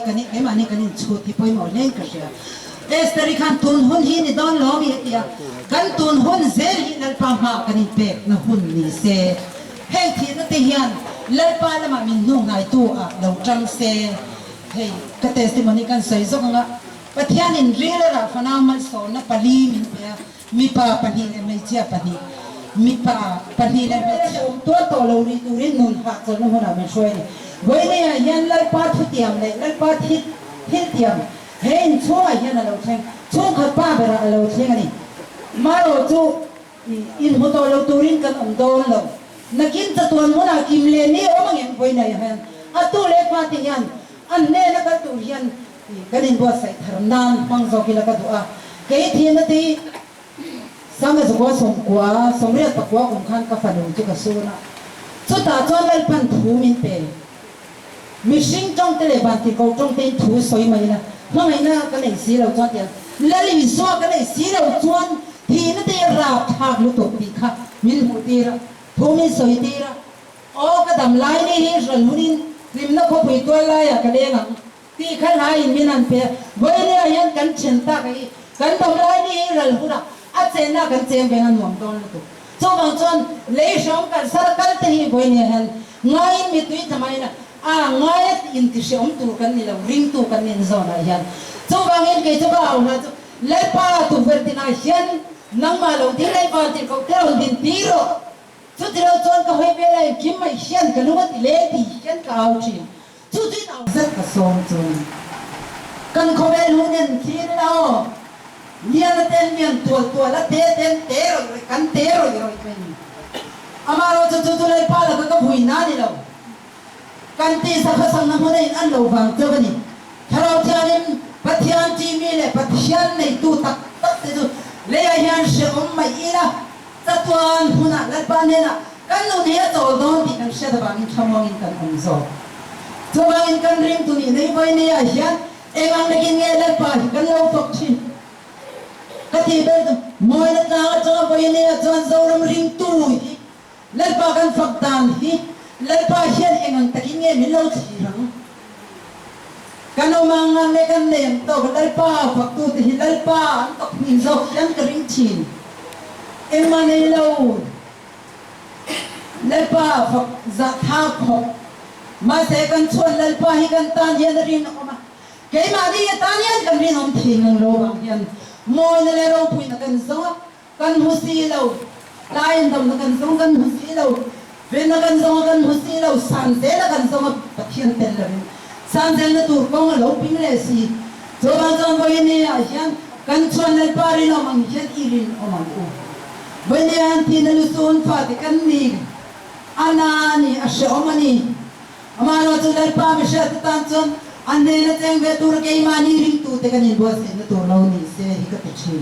cái này cái mà này cái này chụp thì phải mỏi lên cái gì Esther khan tun hun hi ni don lo mi tia kan tun hun zel hi nal pa ma kan pek na hun ni se hei thi na te hian lal pa la ma min nu ngai tu a lo tang se hei ka testimony kan sai zo nga pathian in ring la ra fana mal so na pali min pe mi pa pani le me chia pani mi pa pani le me to to lo ri tu rin nun ha zo no hona me shoi ni goi ne hian lal pa thu tiam le lal pa thi tiam hên chúa hiện là đầu tranh chúa khát ba về là đầu tranh này mà rồi chú in hồ tô lâu turin kan ông đôn lâu na kín ta tuan muốn là kim lên ní ôm ngang với này hèn à tu lệ pha thì hèn anh nè nó cái tu hèn cái này bớt sai thầm nan bằng gió kia là cái tu à cái thiên nó thì sang cái số quá sống riết bạc quá cũng khăn cái phần đầu chú cái số na chú ta cho lên pan thủ min pe mi sinh trong cái lệ bàn thì cầu trong tên thủ soi mày na mà ngày na cái này xí đầu chọn tiền lấy lý do cái này xí đầu chọn thì nó tiền rào thạc lúc tổ bị khắc mình một tiền thu mình soi tiền ô cái đầm lái này rồi mình tìm nó không bị tuôn lại à cái đấy ngắm thì khăn hai mình ăn bè với này anh cần chân ta cái đầm lái này rồi hú đó à chân na cần chân bên anh nuông đón lúc cho bằng chọn lấy sống cái sao cái thì với này anh ngay mi tụi tham ai na à ngay in thì sống tu cái này là ring tu cái này rồi này hiện cho bằng in cái cho bảo là lấy pa tu về thì này hiện nang mà lâu thì lấy pa thì có theo đến tí rồi cho thì lâu chọn cái hơi về này kiếm mày hiện cái lúc thì lấy thì hiện cái áo chỉ cho thì nào rất là sống chọn cần không về luôn nên khi nào nia là tên miền tua là tên rồi cần rồi cái ama rồi cho lấy pa là cái bùi ná đi đâu kan ti sa khasang na hunay an lo vang to bani tharo thianin pathian chi mi le pathian nei tu tak te tu le hian se mai ila tatuan huna la panena kan lo ne to don ti kan se da bang thamong in kan om zo to bang in kan ring tu ni nei vai ne a hian engang nakin nge la pa kan lo tok chin ka ti be tu moi na ta cha vai ne a chan zo ram ring tu la pa kan phak tan hi lấy pa hiền anh takin nghe mình lâu chỉ rằng cái nào mang ngang lấy cái nệm tàu cái lấy pa phật tu thì lấy pa anh tóc mình dọc anh cái ring chín em mà này lâu lấy pa phật giặt tháp học mà sẽ cần chuồn lấy pa hi cần tan hiền rin nó mà cái mà đi tan hiền cần rin ông thì ngang lâu bằng hiền môi này lâu bụi nó cần husi lâu lai đồng nó cần husi lâu bên nó cần giống cần hút xí lâu san thế là cần giống bát thiên tên là san thế là tụi con là lâu pin lệ xí cho bạn trong bây này à hiện cần chuan lên pari nó mang hiện irin ở mang u bây này anh thì nó lusun phát thì cần đi anani asomani mà nó cho lên pari sẽ tan chuan anh này nó chẳng về tụi cái mani ring tụi cái này bớt sẽ nó tụi lâu này sẽ hi cái gì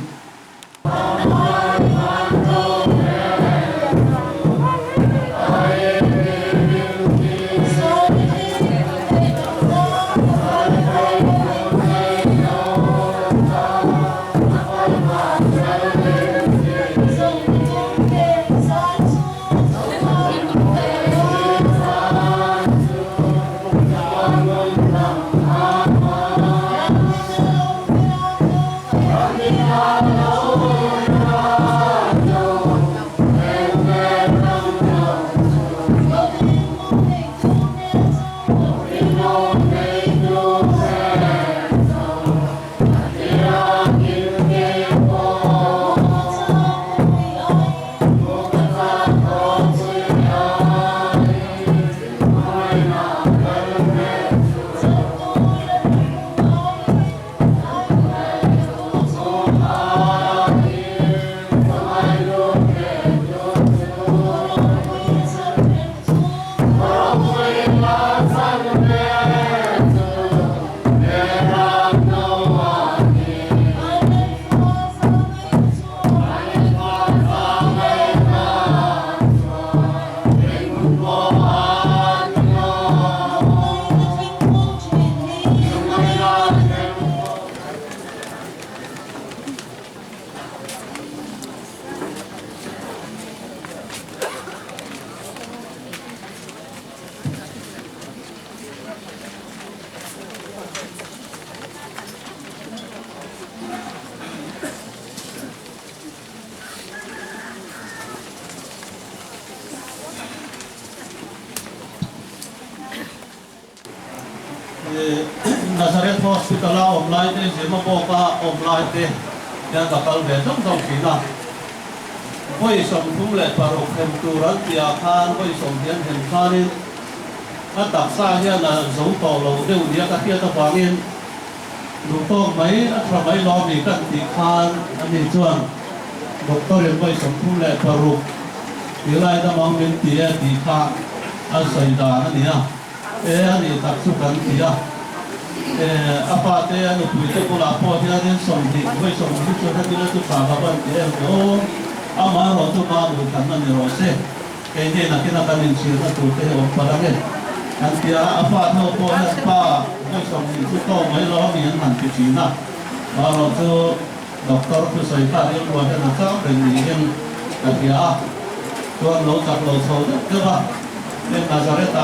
Nazareth Hospital online te Zema Boka online te yang bakal besok dong kita. Koi som tum le parok hem turan tia khan koi som hian hem khanin a tak sa hian na zo to lo deu dia ka tia ta bangin lu to mai a thra mai lo mi kan ti khan ani chuan doctor en koi som tum le parok tilai ta mang min tia ti kha a sai da ani a ani tak su kan tia apa te anu puite pula po dia den som di koi som di chu ta dile tu sa ba ban te o ama ro tu ma bu kan na ni ro se ke ne na kina kan in chi na tu te o pa la ne an tia apa tho po na pa koi som di chu to mai lo mi an han chi na ma ro tu doctor tu sai pa ni lo na cha pe ni hen ka tia tu lo tak lo so de ba ne Nazareth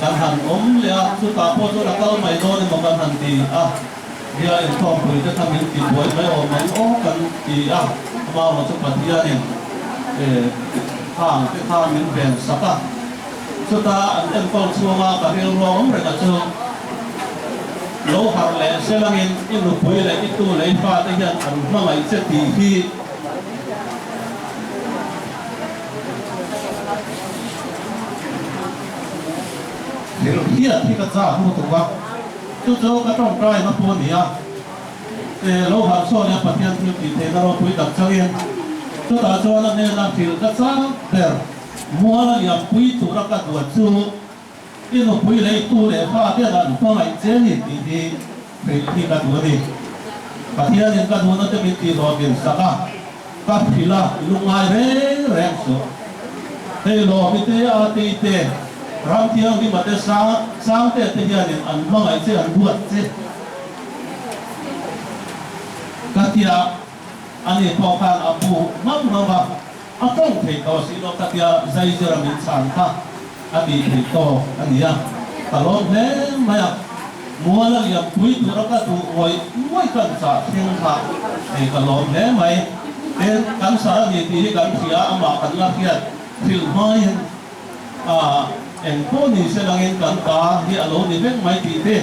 kan han le chu ta po chu la kal mai do ni mo kan han ti dia in thom pui ta tham in ti boi mai o mai o kan ti ma mo chu patia ni khang te khang min ben saka chu ta an en kol chu ma ka ril rom re ka chu lo har le selangin in lu pui le itu le fa te hian an ma mai che ti hi hiểu biết thì cái giá khôngถูกว่าchú chú cái trong cái nó phun gì lâu hàng số này phát hiện thì thế nó rồi đặt cho yên chú ta cho nó nên làm thì cái giá để mua là nhập quý chủ ra cái đồ chú cái nó quý lấy tu để pha cái là nó phải chế thì thì cái đồ đi phát hiện những cái đồ nóจะมีตีรอเป็นสักcái phi là lúc ngày đấy rèn số thế lo bị thế thế ram thiang di mate sang te te hian an mangai che an buat che katia ani pokhan apu mam nova atong thei to si lo katia zai jera min chan tha ati thei to ania talon he maya muala ya pui tu ra ka tu oi moi kan cha thing tha ei kalon he mai ten kan sa ni ti kan thia ama kan la hiat thil mai en ko ni se lang en kan ta hi alo ni vek mai ti te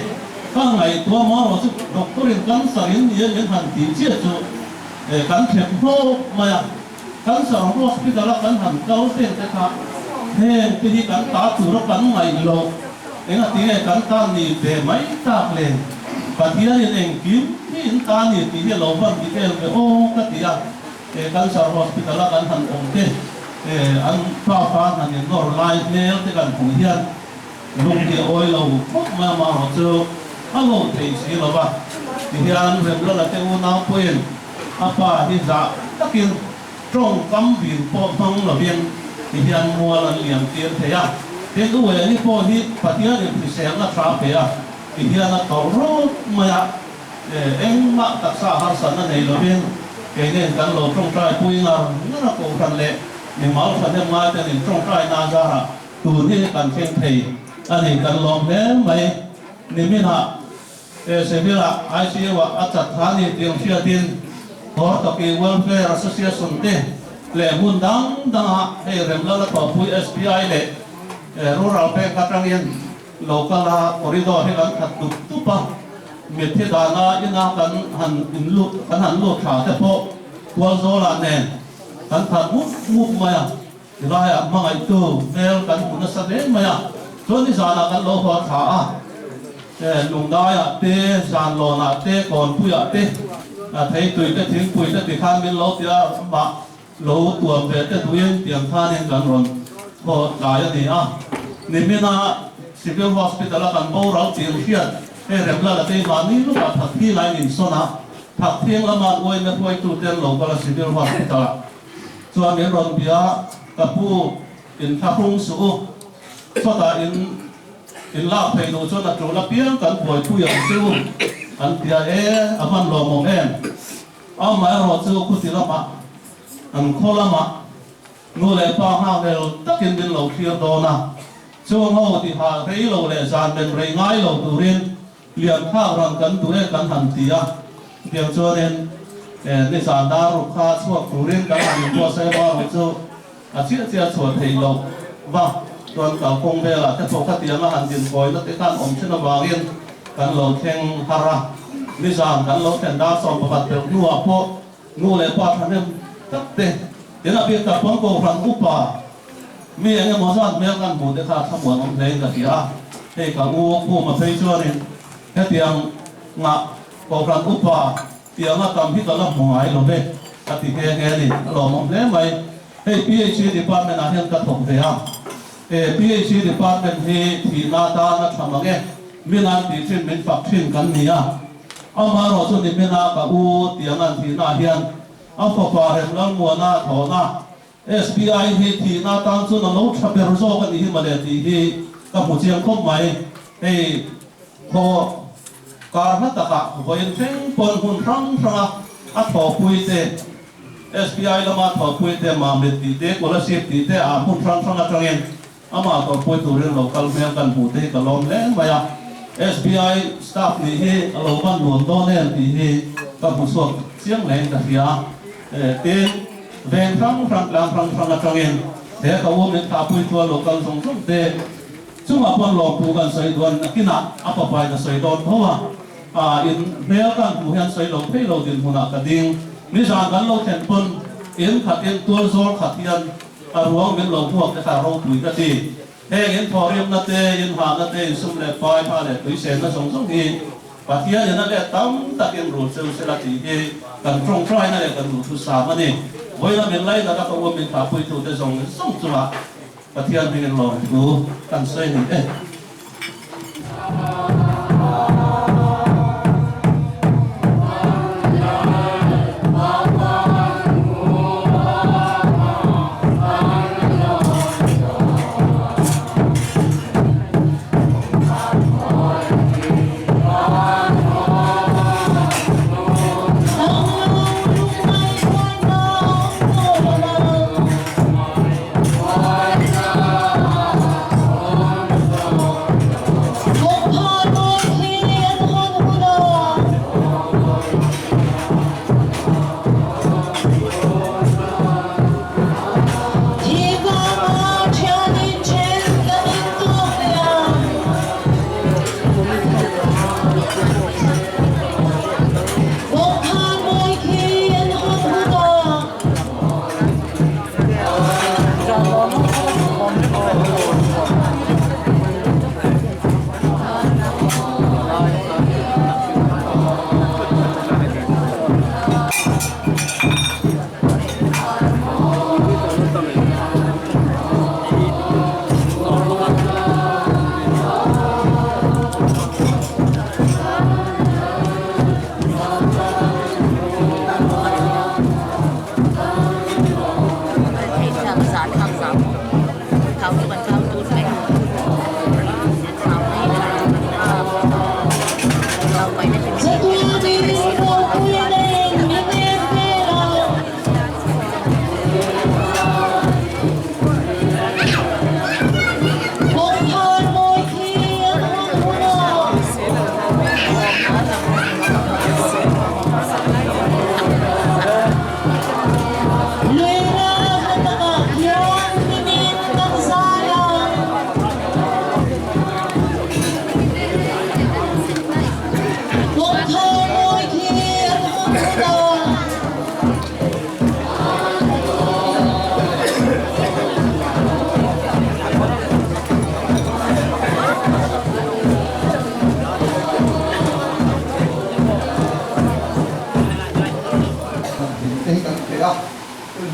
ka ngai to ma ro chu doctor in kan sa in ni en han ti che chu kan thep ho ma ya kan sa hospital kan han kau te te kha he ti hi kan ta tu ro kan ngai lo en ti ne kan ta ni te mai ta le pa ti ya en kim ni in ta ni ti hi lo van ti te o ka ti ya kan sa hospital kan han ong te an pha han en nor lai nel te kan phu hian lung ti oi lo khop ma ro chu alo thei si lo ba ti hian rem lo la te u na poin apa hi za takin trong kam bin po thong lo bien ti hian mua lan liam tir the ya te u we ni po hi patia ni ti se na tra pe ya ti hian na to ro ma ya eng ma tak sa har san na nei lo bien ke ne kan lo trong trai pui na na ko kan le ni mal pha ne ma te ni trong trai na za ha tu ni kan chen thei ani kan lom he mai ni mi na se bi la ICU wa achat thani tiang sia tin ho to ki welfare association te le mun dang dang he rem la to pui SPI le rural bank katang yen local corridor he kan khat tu pa mi the da na ina kan han in lu kan han lu tha te po kwal zo la nen kan thật mút maya rai mà ngày tu nel kan kuna sa den maya cho ni sa na kan lo ho tha lung da ya te san lo na te kon pu ya te thei tui te thing pui te ti khan min lo tia ma lo tuam ve te tuyen tiam tha nen kan ron ho la ya ni ni mi na civil hospital kan bo rau tiam hian rem la te ma ni lu ka thak thi lai nin so na thak thiang la ma oi na poi tu ten lo ka civil hospital cho nên rồi bây giờ các phụ in tháp hung số cho ta in lao thầy đồ cho là chỗ là biết cần bồi thu nhập siêu anh tia anh lo mồm em ông mà họ siêu khu tiền mà anh khó lắm mà ngô lệ bao hao đều tất nhiên bên lầu kia đó na cho ngô thì họ thấy lầu lệ sàn bên rây ngay lầu tù riêng liền thao rằng cần tụi em cần hành tia điều cho nênในสารดารุคาช่วงครูเรียนกันอยู่ตัวเซบาร์วิจูอาชีพเสียส่วนเทโลว่า ส่วนกับคงเวลาที่พวกขัดยามาหันดินคอยนักที่การอมชินวางินกันเราแข่งฮาระนิสานกันเราแข่งดาสอมประบัติเดือดนัวพวกงูเลยปาทันเนี่ยตัดเตะเดี๋ยวเราไปกับพวกโกรังอุปามีอย่างเงี้ยมอสันเมื่อกันหมู่เด็กขาดทั้งหมดของเพลงกับที่อ่ะให้กับงูผู้มาเพลงช่วยนี่แค่เตียงงะโกรังอุปาเตียงงะกำที่ตลอดหายลงไปกติแก่แก่นี่หล่อมองเพลงไปให้ PhD department อาเฮียนกระทงเทียมPhD department ที่นาตานักทำอะไรมีงานที่เช่นเป็นฝักทิ้งกันนี่อ่ะเอามาเราส่วนนี้มีนากับอูเตียงงานที่นาเฮียนเอาฝากเห็นแล้วมัวหน้าถอหน้า SBI ที่นาตาส่วนเราทำเป็นรู้กันที่มาเลยที่กับผู้เชี่ยวชาญใหม่ให้พอการนักตะกะพอยังเช่นปนหุ่นทั้งอัดพอคุยเต SBI ละมาพอคุยเตมาเม็ดตีเตกวลาสิบตีเตอาหุ่นทั้งอัดจังเงินอามาพอคุยตัวเรื่องเราคัลเมียกันผู้เตกลมเล่นไปอ่ะ SBI staff นี่ให้เราบ้านหลวงโตเน่ที่ให้กับผู้สวดเสียงแรงแต่ที่อ่ะเต้เวนทั้งลางอัดจังเงินเด็กเขาว่าเม็ดขาคุยตัวเราคัลส่งส่งเตซึ่งว่าพอหลอกผู้กันใส่ดวนกินอ่ะอัปปายจะใส่ดวนเพราะว่าอินเดียกันผู้เห็นใส่หลงให้เราดินหุ่นกระดิ่งนิสานกันเราแข่งปนอินขัดอินตัวโซขัดยันรวมเป็นหลงพวกแต่เราถุยกระดิ่งเฮ้อินพอเรียมนาเตอินหานาเตสุมเล่ปายพาเล่ตุยเสนส่งส่งทีปัจจัยนั่นแหละตั้มตะเกียงรูเซลเซลตีกันตรงไฟนั่นแหละกันรูทุสามันนี่ไว้ละเป็นไรนะครับเพราะว่าเป็นขาพุยถูกแต่ส่งส่งจุฬาปัจจัยเป็นหลงดูกันเส้นนี่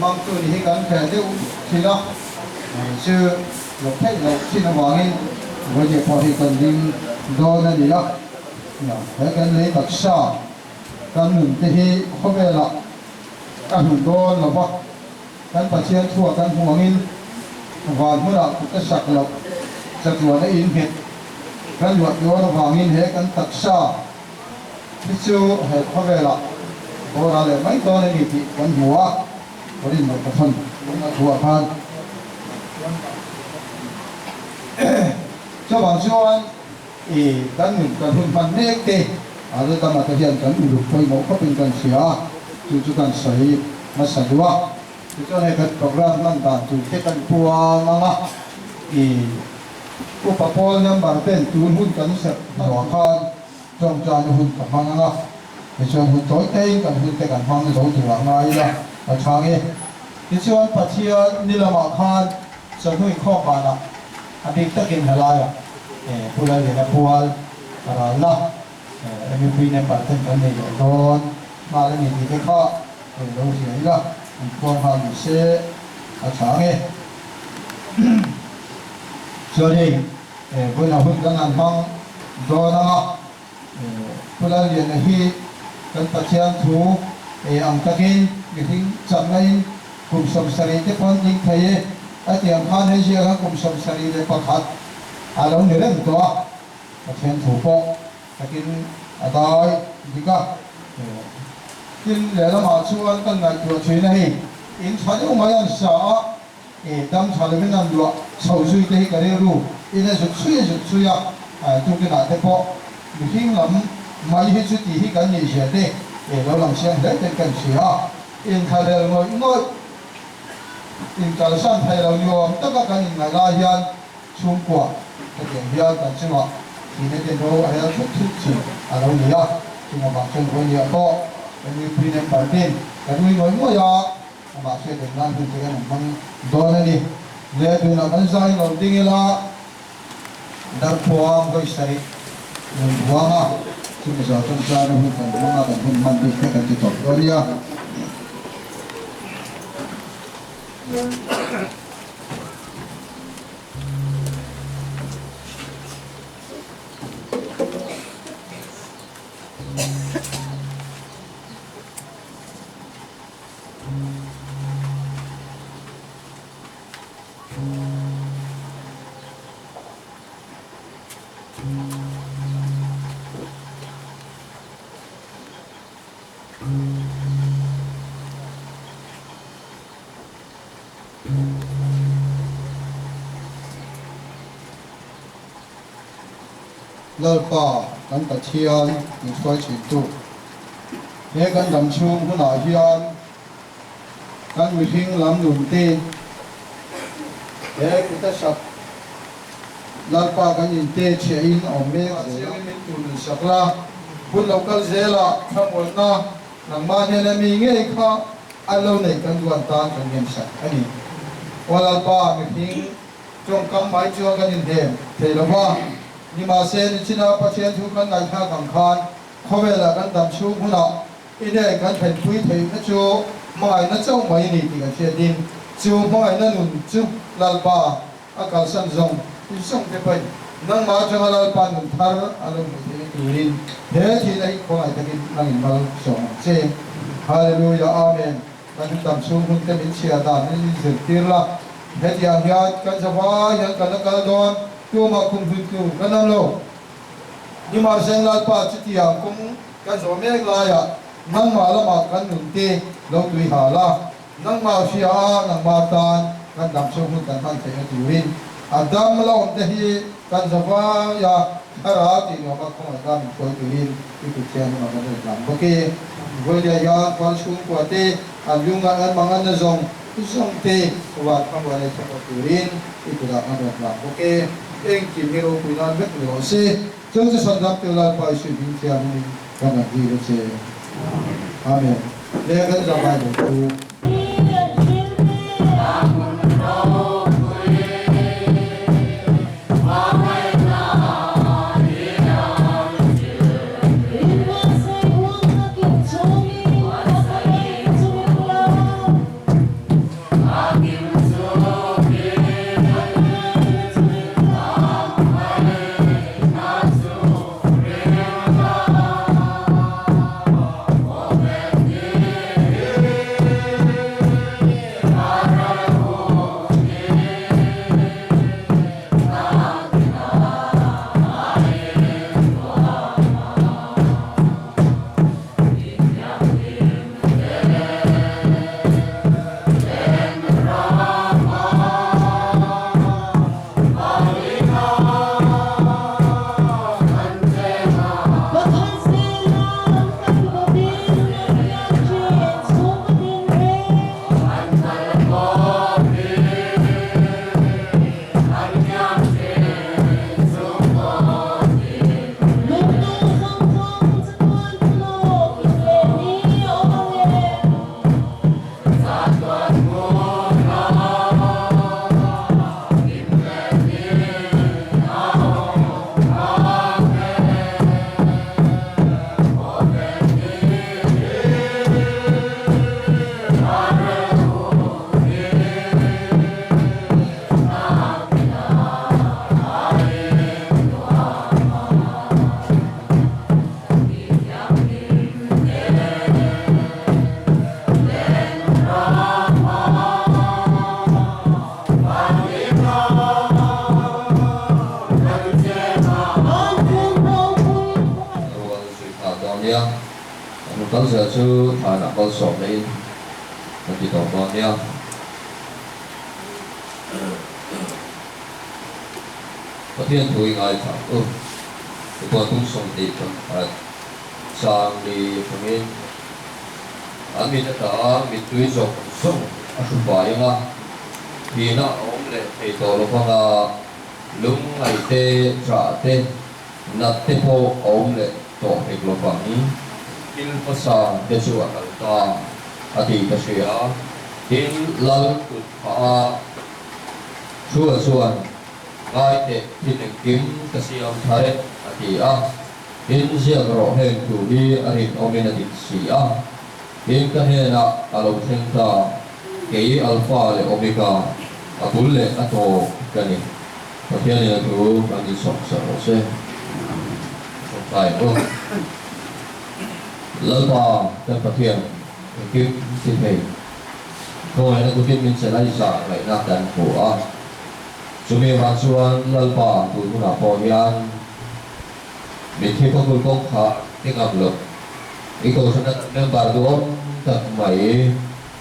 mang tu ni kan khe de chi lo chu lo phai lo chi na wang in wo je pho hi kan ding do na ni lo ya he kan le tak sha kan mun te hi kho ve la kan mun do lo ba kan pa chian chua kan huang in van mu la ka sak lo sa tu na in het kan lo do na wang in he kan tak sha chi chu he kho ve la ko ra le mai do na ni ti kan huwa có đến một phần cũng là thua phan cho bằng cho thì các mình cần hơn phần nét đi ở đây ta mà thực hiện cần đủ phơi mẫu các bên cần sửa chú cần sấy mà sạch quá cho nên cần program năng tản chú cái cần phua năng á อุปกรณ์ยังบางเป็นตูนหุ่นกันเสร็จหัวข้านจงจานหุ่นกับมังงะในช่วงหุ่นโต้เต้งกันหุ่นเตกันมังในสองตัวง่ายละอาช่างเองในช่วงปัจจัยนี่ละมาข้านจะหุ่นข้อปานะอันนี้ตะกินอะไรอ่ะผู้ใดเรียนผู้ว่าอะไรนะมีปีในปัจจัยกันในโดนมาแล้วมีที่ข้อเราเสียละควรหาอยู่เสียอาช่างเอง所以，不能混跟南方做那个，不然人呢去跟大家图，昂达根，你听怎么样？共生生意的环境可以，点看那些个共生生意的不看，龙你认多，大家图波，达根带这个，跟来了马出安跟来做去那些，因传统马样少。当场里面那多抽水的个那路，现在是吹啊，都给拿得包。你听人买些出地去跟你写的，老人先来点跟写啊，因他的我，因在山台了哟，这个跟人来拉线出国，这点边但是嘛，今天点多还要出去，老你啊，就我把中国也多，跟你比人白点，跟你我呀。มาเชื่อถึงนั่นคือการมันโดนนี่เลี้ยดูนักการศึกษาเราดิ้งละดับพวงก็ใส่เงินพวงอ่ะซึ่งจะต้องใช้ในหุ่นกันมาแต่หุ่นมันดีแค่กันที่ตกตัวนี้เลิศป่ากันตะเชียนมีช่วยฉีดตู้เลี้ยกันดำชุ่มผู้หน่อยเฮียนกันวิพิงลำหนุนตีเลี้ยกุตสักเลิศป่ากันยินเตเชียนอมเมฆเสียงมิตุนสักละพุ่นเรากันเสียละทั้งหมดนะหลังบ้านเนี่ยมีเงี้ยข้าอันเราในกันดวนตากันเงียบสักอันนี้วันละป่าวิพิงจงกำไม้จัวกันยินเดียเทลว่านี่มาเซนชินาปัจเจนทุกันในท่ากังคานเขาเวลากันดำชูพุ่นอ่ะอินเดียกันเป็นพุ้ยเทนจูไม่นั่นเจ้าไม่นี่ที่กันเชียดินจูไม่นั่นนุ่นจูลาลปาอากาศสั่นส่งที่ส่งไปไปนั่งมาจังลาลปานุ่นทาร์อารมณ์ที่นี่ดินเฮ้ที่ไหนคงไอ้ตะกี้นั่งมาส่งเซฮาเลลูยาอาเมนกันดำชูพุ่นจะมีเชียดานนี่สุดที่ละเฮ้ที่อาญากันสบายยังกันนักการดอนตัวมาคุมหุ่นตัวกันนั่นโลนี่มาเซนลาปาจิตยาคุมกันสวมเอกลายนั่งมาละมากันหนุนเตะเราตุยหาละนั่งมาเชียนั่งมาตานกันดำชมหุ่นกันทั้งเสียตุวินอันดำเราเตะกันสบายฮาราติโนมาคงอันดำตัวตุวินที่ตุเชียนมากันเลยดำโอเควันเดียยาฟันชุ่มกว่าเตะอันยุงอันมังอันนซงส่งเตะวัดข้างวันเลยตัวตุวินที่ตุระกันเลยดำโอเคเองกินไม่รู้คุยนานไม่รู้สิจงจะสันดับเวลาไปสุดยิ่งเทียนกันนักดีรู้สิอาเมนเรียกกันจะไปดู ya anh có giờ chú thà nặng con sổ đấy anh chỉ tổng con nha có thiên thủy ngài thẳng thì qua tung sông đi trong sang đi trong in anh mình đã mình tùy dọc sông anh chụp bài nha thì nó ổn lệ thì tổ lúc mà lúng ngày tê trả tê nát tê po ổn lệ tổ hệ lúc mà ní in pasa để chịu ăn ta ati ta sửa in lal tụt phá chua chuan ngai te tin kim ta siam thare ati a in ziang ro hen tu đi arin omena dit si a in ka hena alo thenta ke alpha le omega abul le ato kani pathian ni tu ani sok sa ro se sok tai o lalpa tan pathian kim si thei rồi nó cũng biết mình sẽ lấy ra lại nạp đàn của chúng mình hoàn chuan lalpa tụi nó là phò hiền mình khi có người công khá cái ngập lực cái câu chuyện nên bà đó thật mấy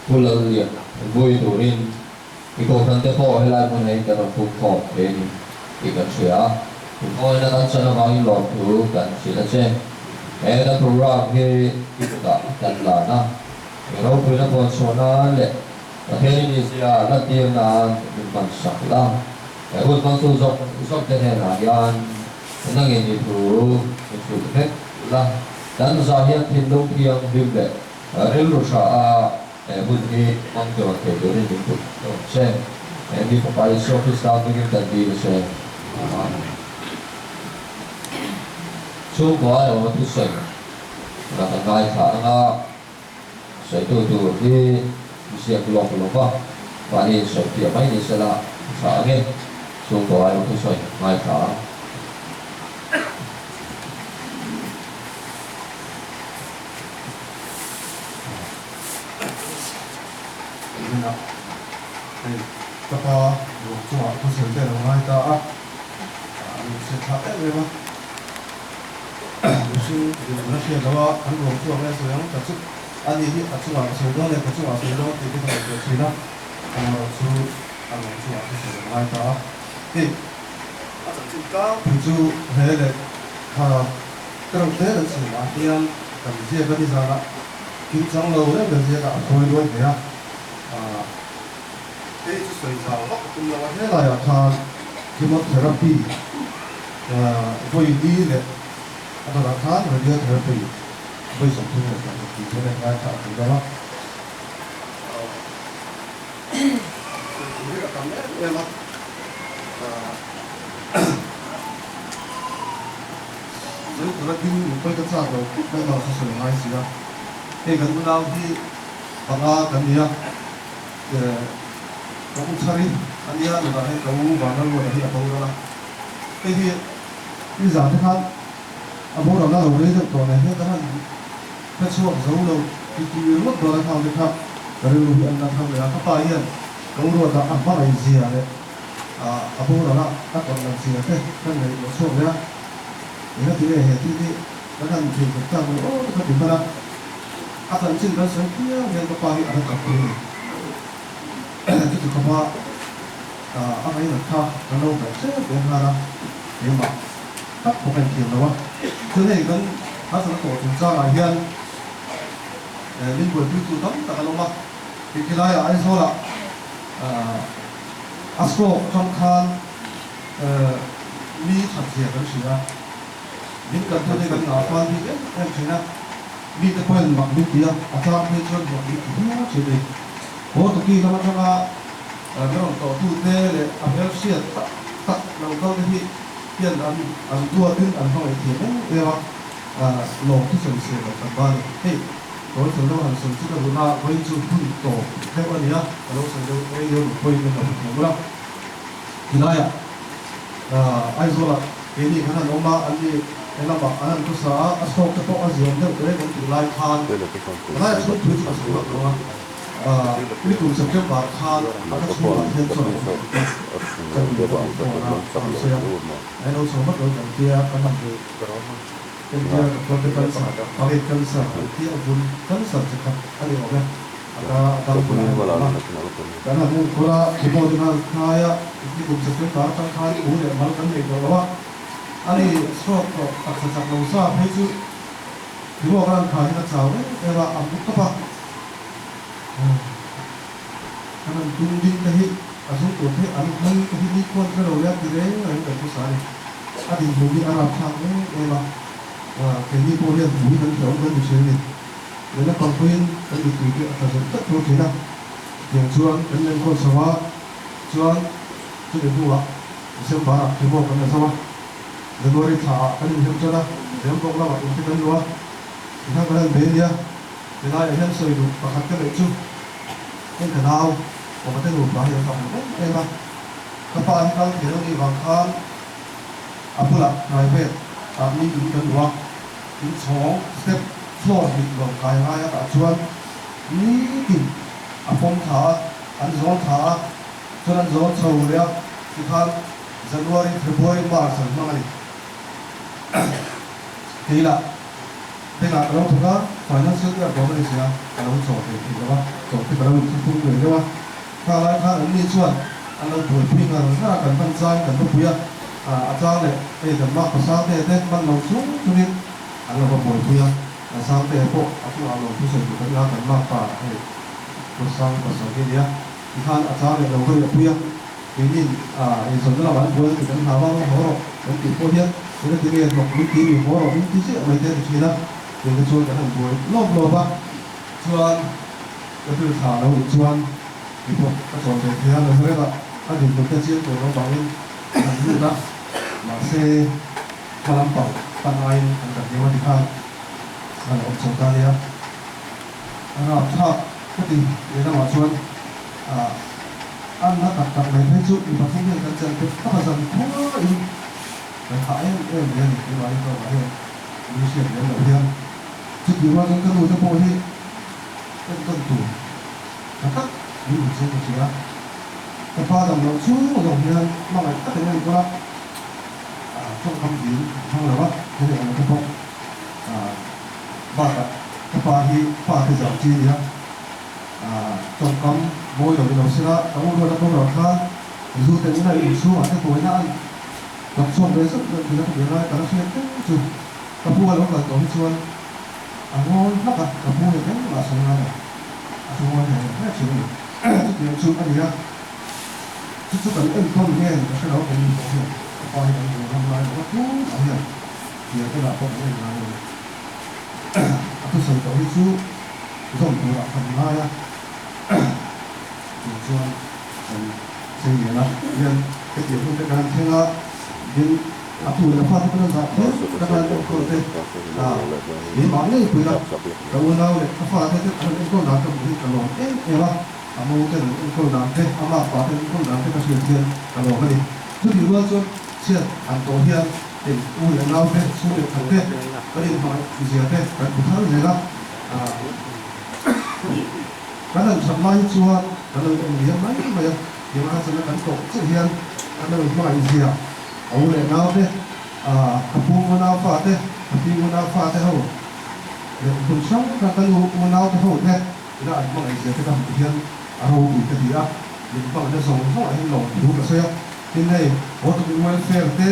vui lần liền vui đủ nên cái câu chuyện tiếp theo hay là một ngày cái nó phục hồi thì cần sửa thì thôi nó đang chơi nó bao nhiêu lọt thứ cần sửa là xem em đã program cái đó cần là na cái đó với nó còn số nó lệ thế thì giờ nó tiền là mình bằng sẵn là cái buổi con tu dọc cái này là gian nó nghe như thứ hết là dan ra hiện thiên đông thiêng viêm lệ rêu lô sa buổi đi mang cho thể đối với những thứ xem em đi phải số cái sao với những tận đi xem số quá là một thứ sợi là thằng này thả nó sợi từ đi xe lọc qua và đi sợi tiệm mấy đi sẽ là thả nghe số quá là một thứ sợi mai thả các bạn chúng ta có thể để ngoài ta sẽ thắt đấy mà 무슨 이렇게 너와 한국 수업에서 영 자축 아니 이 자축 와서 너네 자축 와서 이런 되게 더 지나 주 한국 수업 에서 나이다 이 아저씨가 부주 해래 하 그런 데는 지금 아니면 이제 거기서 긴장로는 거기가 보이고 돼야 이 주소에서 끝나고 해라야 다 키모테라피 보이디네 atau rakan dia terapi boleh sempurna kan kita nak kata adalah jadi katanya memang jadi kalau di muka kita ada memang sesuatu yang sih lah kan kalau di bangga kan dia kamu cari kan dia lepas itu kamu bangga luar dari apa orang jadi ini zaman kan bố đó là lấy đượcตัวnày hết các bạn các số dấu đâu thì mất đó là thằng được không cái điều hiện là thằng là các bài hiện dấu rồi là ăn bao nhiêu gì đấy bố đó là các con làm gì thế cái này một số đấy thì nó chỉ để hiện thì cái thằng thì chúng ta nói ô cái điểm đó các thằng chỉ là sống kia nên các bài hiện là các cái cái thứ các bạn anh ấy là khác nó đâu phải chết đến là nhưng mà các bộ phận kiểm đó thứ này vẫn phát sinh tổ chúng ta là hiện liên quan tới tụ tập tại Long Bắc thì cái này ai số là ASCO trong khan mi thật sự là gì đó những cái thứ này cần nào quan thì em chỉ là mi cái quyền mặc mi kia à sao mi chuyên mặc mi kia chỉ để bố tụi kia nó cho là cái lòng tổ tụ tê để ăn hết xiết tắt lòng câu cái gì hiện ăn tua tin ăn không phải tiền đấy mà lồngที่ส่งเสียกับชาวบ้านเฮ้ยเราถึงเราหันส่งที่เราหน้าไว้จุดพุ่งโตแค่วันนี้เราส่งเราไว้เยอะไปเป็นแบบของเราที่ไหนไอ้โซล่าเดี๋ยวนี้ขนาดน้องมาอันนี้ไอ้ลำบากอันนั้นก็สาอัศโศกจะต้องอาเซียนเท่าไหร่ผมถึงลายทานได้ชุดพื้นที่สุดหรอกว่านี่กลุ่มสังเกตบาทานแล้วก็ช่วยเห็นส่วนกันอยู่ตัวเราเสียไอ้เราสมมติเราอย่างเดียวก็มันคือ เป็นเรื่องของคนกันสัตว์เอาเหตุกันสัตว์ที่เอาบุญกันสัตว์จะทำอะไรออกไหมเราบุญอะไรบ้างแต่ถ้ามุขละที่บอกถึงข้ายะที่บุญจะเป็นการตั้งข้าบุญเนี่ยมันกันเองเราว่าอันนี้ชอบตัดสัจเราทราบให้จุที่บอกการข้าที่นักสาวเนี่ยแต่ว่าอันบุกปะอันนั้นดุดินที่อาศัยตัวที่อันนั้นที่นี่ควรจะเราเรียกที่เรื่องอะไรแบบภาษาเนี่ยอันนี้บุญที่อารับทางเนี่ยเอว่าcái như cô liên bùi vẫn kéo vẫn được chơi này đấy là còn quên cái việc tùy tiện thật sự tất cả thế nào tiền chuan cái nên con sao chuan cho đến mua xem bà thì mua cái này sao rồi tôi đi thả cái này xem cho nó xem con nào cũng thích cái đó thì thằng cái này bé đi thì nay là hiện sợi đủ và khắc cái này chứ nên cái nào có cái đủ bao nhiêu phòng đấy mà các bạn đang thì nó đi vào khan apa lah privateนี่ถึงกันว่าถึงสองสเต็ปฟลอร์ที่เรากายง่ายแต่ชวนนี่กินอ่ะผมถาอันสองถาชวนอันสองเช่าเลยที่ท่านJanuary February March นั่นเองทีละเป็นอะไรเราถูกว่าfinancial เนี่ยเราไม่ได้เสียเราสอบเลยถูกว่าสอบที่เราที่พูดเลยใช่ไหมถ้าอะไรถ้าอันนี้ชวนอันเราป่วยพี่กันถ้ากันตั้งใจกันต้องคุยอาจารย์เนี่ยไอ้แต่มาภาษาเต้มันเราสูงทุนิดอันเราก็บ่อยคุยภาษาเต้พวกอาจารย์เราผู้สอนอยู่กันยากกันมากกว่าไอ้ภาษาเนี้ยที่ท่านอาจารย์เนี่ยเราเคยคุยทีนี้ไอ้ส่วนที่เราวันคุยกันหาว่าหัวเราเป็นติดโคเทียนเป็นติดเรียนบอกมีทีมีหัวเรามีที่เชื่อไม่ได้ทีนะเดี๋ยวจะชวนกันทำคุยรอบๆป่ะชวนก็คือถามเราชวนที่พวกก็สอนเป็นที่ท่านเราเรียกว่าอันนี้ตัวเชื่อตัวเราบางทีนี่นะมาเซมาลำเป่าปันไออันดับนี้วันที่ข้างอันดับสงการเนี่ยอันดับชอบก็ดีเดี๋ยวเราชวนอันนั้นตัดในเพจจุดมีประเภทเรื่องการจัดเป็นข้าวสันทั่วอีกแต่ขายเรื่องเรียนที่ว่าที่เราเรียนมีเสียงเรียนเราเรียนจุดอยู่ว่าจะดูจะโปรที่เป็นต้นตัวนะครับมีอยู่เช่นเดียวกันแต่พอเราชูเราเรียนมาอะไรก็เป็นเรื่องว่าช่วงคำยืนช่วงอะไรวะที่เรียกอะไรพวกบ้ากับป้าที่จับจีเนี่ยช่วงคำโมยเราเสียแต่ว่าเราต้องเราท่าดูแต่ไม่ได้อินสู้อันนี้ตัวนั้นกับช่วงเรื่องสักเรื่องที่เราเรียนได้แต่ละเสียงจุดกับพวกเราก็ต้องชวนงอนนักกับพวกเราเนี่ยมาส่งงานส่งงานเนี่ยแค่ช่วยจุดเดียวช่วยอันนี้จุดแบบเอ็นต้นเนี่ยก็ใช่เราเป็นตัวเนี่ยพอเห็นอยู่ทำลายว่าทุกอย่างเนี่ยเดี๋ยวก็แบบพวกนี้งานเลยทุกสิ่งตัวที่สู้ส่งตัวทำลายชวนเสียนะเรียนไปเกี่ยวกับการเที่ยวเรียนถูกแล้วพอที่เป็นแบบการต้องคนเต้เรียนบางเรื่องคุยแล้วแต่วันเราเนี่ยฟ้าเต้อันนี้ก็หนักกับที่ตลอดเอ๊ะว่าอาโมเต้ก็หนักเต้อามาฟ้าเต้ก็หนักเต้ก็เชื่อเชื่อตลอดเลยทุกทีว่าชวนเชื่ออันโตเฮียเด็กอุ้ยเราเต้สู้เด็กทั้งเต้ก็เรียนมาเสียเต้กันทุกท่านเลยนะการนั้นทำไมชวนการนั้นเรียนไหมไม่เดี๋ยวการสมัครกันตกเสียการนั้นมาอีเสียเอาเลยเราเต้ขับพูมันเอาฟ้าเต้ขับพีมันเอาฟ้าเต้เขาเดี๋ยวคุณช่างการตั้งมันเอาเต้เขาเต้ได้มาอีเสียที่ทำเพียงเราบุกตีอ่ะเดี๋ยวฟังจะส่งเขาให้หลงดูกระเซียที่ไหนวัตถุดิบเฟรเต้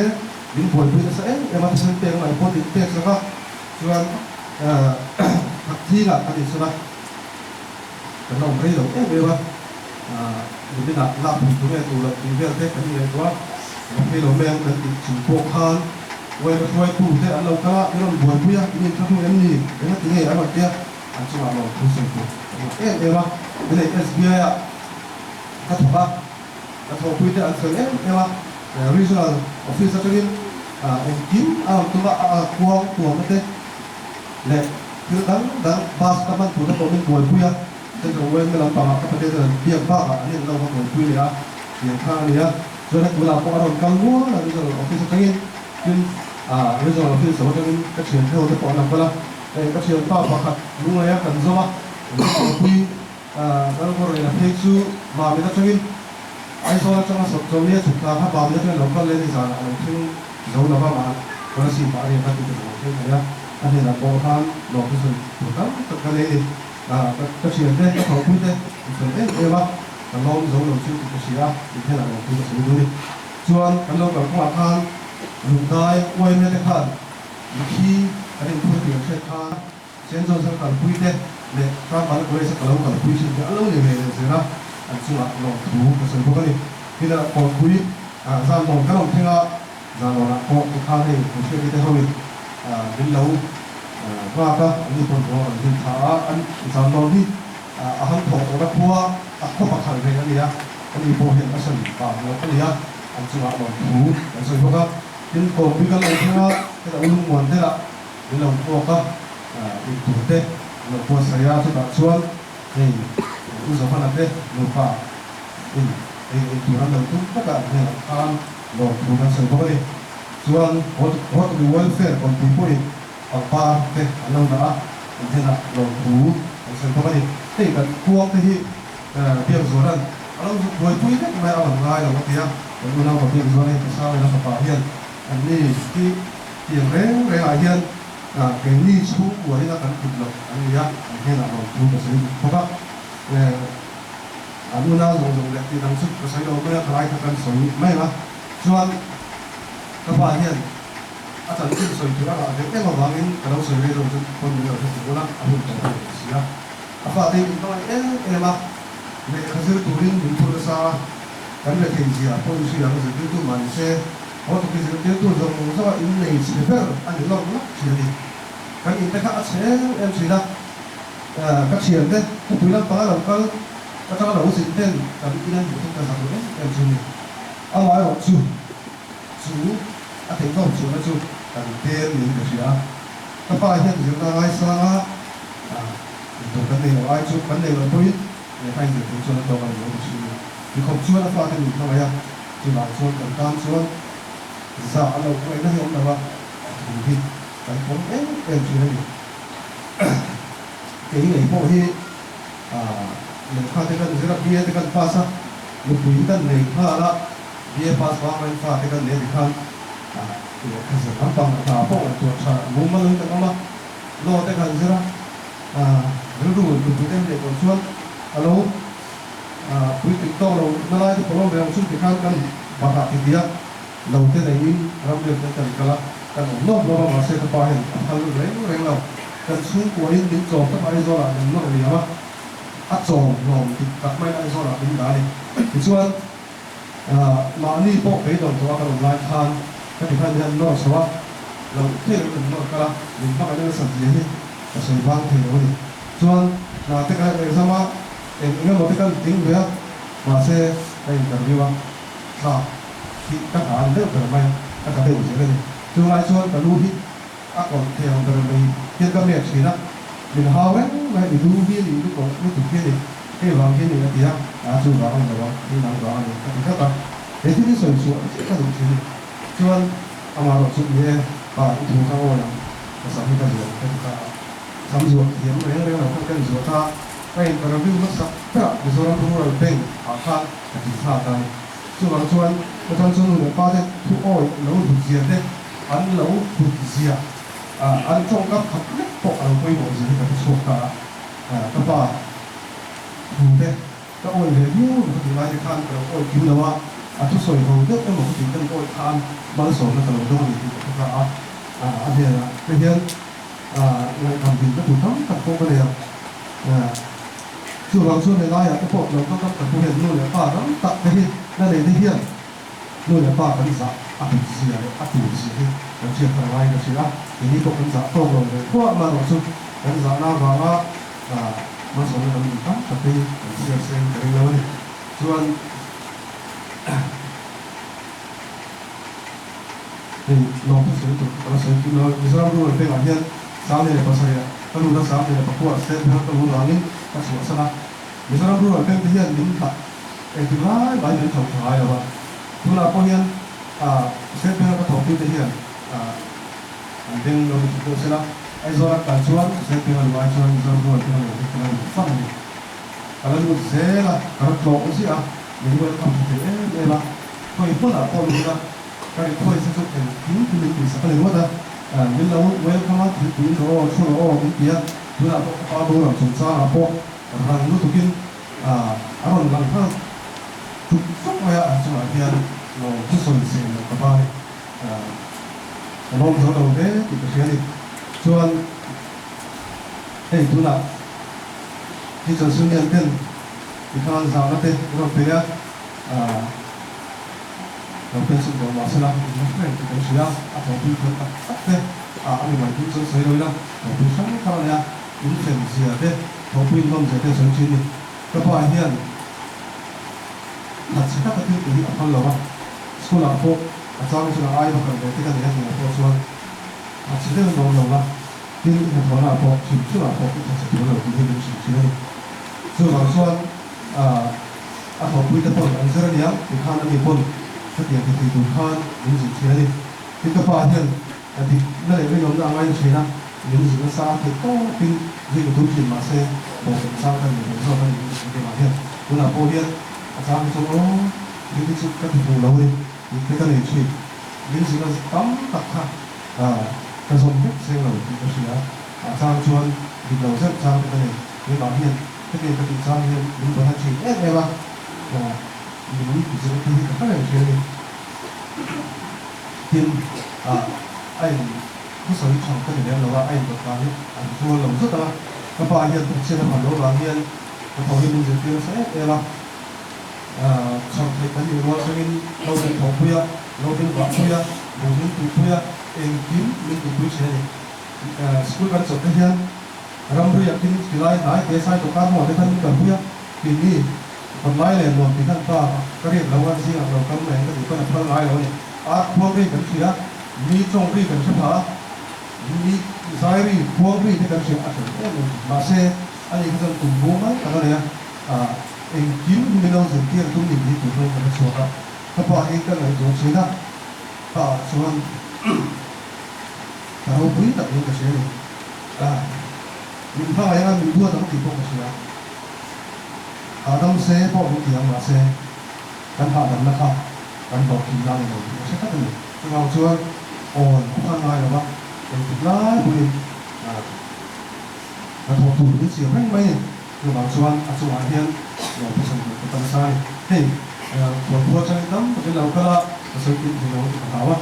ดินผลพิจารณามันจะเป็นอะไรพอดีเต้สักส่วนที่ละอดีตสักแต่เราไม่รู้เรื่องว่าหรือไม่นับลาบุญตัวเนี่ยตัวละตัวเรื่องเต้กันเนี่ยตัวเราไม่รู้แม่งเป็นติดฉุกโผล่คานไว้ช่วยผู้เต้เราก็เรื่องบวชเพื่อมีทั้งทุกอย่างนี้เป็นที่นี่อะไรเต้อันช่วยเราผู้ส่งผู้ว่าเป็นSBI อ่ะก็ถูกป่ะก็ถูกพูดแต่อันส่วนว่าregional office จะเป็นทีมตัวตัวมันเต้และคือดังบาสกับมันตัวนั้นเป็นบวชเพื่อแต่เราเว้นเราต่อกับประเทศเบียงบ้าอันนี้เราก็บวชเพื่อเนี่ยเบียงข้างเนี่ยส่วนในตัวเราพอเรากังวลregional office จะเป็นregional office จะเป็นกระเชียนเท่าที่พอเราก็ละกระเชียนป้าประคับรู้ไหมกันใช่ไหมคุยแล้วก็เรียนเพลงสู้มาไม่ได้ช่วยไอ้ส่วนจังหวะสุดตรงนี้สุดท้ายถ้าบางอย่างเราก็เล่นในสารเราถึงเราบ้างมา còn là gì mà anh ta tự nhiên thế này á anh ấy là có tham lo cái gì của tất cả này các chuyện đấy các học quý đấy chuyện đấy em á là lo giống lo chuyện của chị á thì thế là lo chuyện của chị đi chuan anh lo cái khoa tham dùng tay quay mấy cái khăn khi anh ấy không hiểu sẽ tham先做成个规的，那他把那规是搞了个规是个老年人是啦，做了老土不是不可能，现在搞规咱弄个弄听啊，咱弄了搞他那不是的后面人老ว่าก็อันนี้คนหัวอันนี้ขาอันสามนอนที่อาหารของเราพัวข้อประคันเลยอันนี้อันนี้โบเห็นอัศวินป่าแล้วอันนี้อันสุราหลงหูอันสุราก็ยินโกงวิกันเลยที่ว่าที่เราลุ่มวันที่ละยินเราพวกก็ยินตัวเต้เราพวกสายาที่แบบชวนนี่อุตสาหะนั่นเต้เราป่าตัวนั้นเราทุกประการเนี่ยทานหลงหูกันสุราก็เลยชวนวัดดูเวลเฟร์คนที่พูดapa teh alam dah nanti nak lalu saya kau ni kan kuat teh dia zoran alam buat tu ini mai alam lain orang dia orang nak dia zoran itu sah nak pahian ini yang reng ahian ini suku buat ini kan kita ini ya ini nak lalu kesini sebab anu nak zoran dia langsung kesini orang yang lain akan soi mai lah cuman kepahianอาจารย์ที่สวยจุดละเด็กแต่ว่าวันนี้เราสวยเลยเราจะคนเดียวจะถือว่าอาบุญจะเป็นสิ่งละอาฟ้าที่เป็นตัวมาในข้าศึกตัวนี้มีผู้รักษาการเลือกที่จะพอดีอย่างสิ่งที่ตัวมันเช่พอตัวที่สิ่งที่ตัวจงมุ่งว่าอินในสิ่งที่อันนี้เราไม่สิ่งนี้การอินแต่ข้าเช่สิ่งละก็เชื่อเด็กผู้พิการต่างเราก็จะเราสิ่งเด่นการอินนั้นอยู่ที่การสังเกตสิ่งนี้เอาไว้หรอกจู่ถึงต้องจู่นะจู่การเดินหนึ่งก็ใช่ถ้าไปเห็นอยู่ในไอ้สระตัวกันเองไอ้จู่กันเองเราพูดในให้เด็กจู่นั้นตัวกันอยู่ก็ใช่ที่เขาจู่นะฟ้าที่มีทำไมอ่ะจู่หลังจู่กันการจู่จะเราไปนั่งยองนะว่าดูที่การผมจู่นี่เกี่ยงไอ้พวกที่หนึ่งข้าที่กันจะรับเบี้ยที่กันภาษาหนึ่งปีกันหนึ่งข้าละเบี้ยภาษาไม่ฟ้าที่กันเนี่ยที่ข้า그래서 안방 다 보고 또 못 맞는 데 아마 너 때가 이제라 그래도 그 때문에 또 수원 알로 우리 tiktok 나라에서 보러 배운 술 비칸 바다 비디야 đầu tiên là in làm việc với cần cả cần nó mà sẽ có bao nhiêu thằng lấy nào cần xuống của in đến trộm các ai do là nó là gì mà ắt trộm rồi thì các mấy ai do là tính đá đi thì suốt mà anh đi bộ cái đồng của các lại than cái thì than nhân nó sao lâu thế là nó cả mình bắt cái nó sản gì hết là sản vang thì nó đi suốt là tất cả cái sao mà em một cái tiếng về mà sẽ đây cần đi vào thì các bạn rất là may các bạn đều sẽ lên tương lai xuân và lưu hít các còn theo từ mình hiện các miệng chỉ là mình hao ấy này thì lưu hít thì lúc còn lúc thực hiện thì cái vàng cái này là gì á chú vào không được đi nắng vào này các bạn để thứ sợi xuống các đồng chí xuân mà rồi xuân nhé và những thứ khác rồi là sản phẩm gì các sản dụng hiếm đấy là không cần dụng ta cái cái review nó sắp cả cái số lượng thu rồi bên họ khác thì sao đây chú vào xuân cái thằng xuân người ta đấy thu oi nấu thịt gì đấy ăn nấu thịt gì ăn trong các hộp nhất bộ ăn quay bộ gì cái số cả các bạn thu đấy các oi về nhiều thì lại đi khăn cái oi cứu đâuทุกส่วนของเรื่องของสิ่งที่oi khăn bao số là tầm đó thì các bạn anh thấy là cái hiện người làm việc rất là tập trung cái này chú vào xuân này nói cái bộ nó có tập trung hiện nuôi là phá lắm tập cái hiệnนั่นเองที่เฮียนนู่นแหละป้ากันสะอัดเสียอัดตูเสียเราเชื่อใครไว้ก็เชื่อทีนี้พวกกันสะโตลงเลยพวกมาหลงสุดกันสะน่าว่ามาสอนเราดีครับแต่ที่เสียเสียงกันแล้วนี่ส่วนนี่ลองที่สุดเราเสียงเราอิสระรู้เป็นอะไรสามเนี่ยภาษาเนี่ยก็รู้ทั้งสามเนี่ยประกวดเสร็จแล้วก็รู้หลังนี้ก็สวดสนะอิสระรู้เป็นที่เฮียนลิ้นตัดที่ร้ายหลายเดือนถกถ่ายแล้วว่าทุกเราพอเห็นเซฟเป็นก็ถกที่เห็นเด้งเราดูเสร็จแล้วไอ้โซลักการชวนเซฟเป็นอะไรชวนเราดูที่เราที่เราฟังนี่การดูเสร็จแล้วการโปรสิมีวันทำที่เอ๊ะละพออีกคนละพอรู้ละ cái thôi sẽ chụp hình kính thì mình sẽ phải mất à mình lâu với các bạn thì kính đó cho nó cái kia chúng ta có bao nhiêu chúng ta là bộ hàng lúc kính à còn lần khác chụp chụp vậy à chúng ta hiện nó chút sôi sinh các bạn à mong cho đầu đấy thì cái gì cho anh hey chúng ta khi cho sinh viên tên thì các giáo nó tên nó bây giờเราเป็นสิ่งของเราสลับมันเป็นสิ่งของเสียอาจจะเป็นคนตัดเตะอันนี้หมายถึงจะเสียเลยนะเราเป็นช่างเขาเนี่ยอินเทนเสียเตะเราเป็นลมเสียเตะส่วนชิ้นนี้ก็พอเห็นหลักสิ่งที่เราที่อันนั้นเราว่าสกุลพวกอาจารย์สอนอะไรบางอย่างที่กันเนี่ยเราพอส่วนหลักสิ่งที่เราเราว่าที่เราสอนเราพอสิ่งที่เราพอที่จะสอนเราที่เป็นสิ่งที่เราส่วนเราส่วนอาจจะเป็นคนอันเสรียงที่ข้างนั้นมีคนถ้าเดี๋ยวที่ดูข้างยิ่งสิ่งที่นี่ที่ก็พอเห็นที่นั่นเองไม่ยอมเอาไว้ใช่ไหมยิ่งสิ่งที่สร้างที่ก็เป็นยิ่งทุกสิ่งมาเสียบอกสร้างกันอย่างสร้างกันยิ่งสิ่งที่มาเห็นคุณอาพอเห็นอาจารย์ส่งยิ่งสิ่งที่ถูกเราเลยยิ่งที่กันเลยช่วยยิ่งสิ่งที่ตั้มตักข้ากระทรวงเสียงเราที่ก็เสียอาจารย์ชวนยิ่งเราเสียอาจารย์กันเลยยิ่งมาเห็นที่เป็นปฏิจารย์เห็นยิ่งประทับใจเอ๊ะไงวะยิ่งที่สิ่งที่ก็เลยช่วยทีมไอ้ผู้สอนช่องก็เรียนเราว่าไอ้ตัวการนี้ส่วนเราสุดท้ายก็พอเรียนเชื่อมันเราเรียนก็พอเรียนมันจะเรียนเสร็จแล้วช่องที่กันอยู่ว่าซึ่งเราเป็นของผู้ยาเราเป็นวัดผู้ยาเราเป็นผู้ยาเองทีมเป็นผู้เชี่ยวสกุลการสอนที่เรียนรำเรียนที่กีฬาไหนเกษตรตัวการหมดที่ท่านเป็นผู้ยาทีนี้คนไล่เลยรวมที่ท่านก็เรียนเราว่าสิ่งเรากำลังก็ถือเป็นคนไล่เราเนี่ยพวกนี้กันเสียมีจงรีกันเฉพาะมีสายรีพวกนี้ที่กันเสียอาจจะมาเสียอันนี้ก็จะตุ่มบุ้มมั้งอะไรเนี่ยเองกินไม่ต้องสังเกตตุ่มนี้ที่ตุ่มลงกันส่วนละถ้าพอเองก็เลยตัวเสียนะส่วนแต่เราพื้นตัดเองก็เสียเลยมีผ้าอะไรมีบัวต้องติดพวกก็เสียต้องเสียพวกนี้ที่ยังมาเสียกันผ่านนะครับกันบอกกินได้เลยใช่ไหมครับเราชวนอ่อนข้างในหรือว่าเป็นติดร้ายบุรีเราถูกถูกที่เสียแม่งไหมเราชวนอาชวาเฮียนเราผสมกับตันไซเฮ้ยคนพัวใจตั้มเป็นเราก็ละผสมกินที่เราถามว่า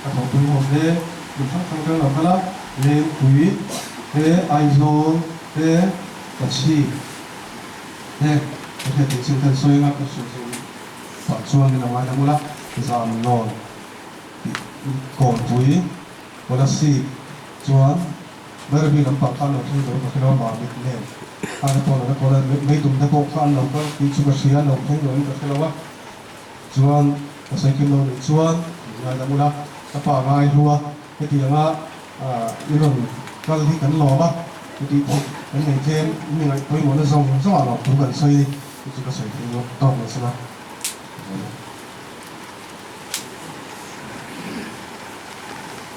เราถูกปุ๋ยหอมเลยดูทั้งทั้งเราก็ละเลี้ยงปุ๋ยไอโซนกระชีประเทศที่สิ่งที่สวยงามก็สวยปัจจุบันเราไว้ทั้งหมดละที่สามนอนก่อนปุ๋ยวันละสี่จวนเมื่อมีน้ำปักข้าวเราที่เราก็เราบาดเจ็บอันนี้ตอนนั้นก็เราไม่ตุ้มตะโกนข้าวเราก็ที่ชุบเสียเราที่เราก็เราว่าจวนภาษาคิมเราจวนเราทั้งหมดละถ้าป่าไม้รัวที่อย่างว่านี่เราก็ที่กันหล่อป่ะที่ผมเป็นอย่างเช่นมีอะไรไปหมดเลยส่งเราถูกกันใส่ที่ก็ใส่ที่เราต้องเลยใช่ไหม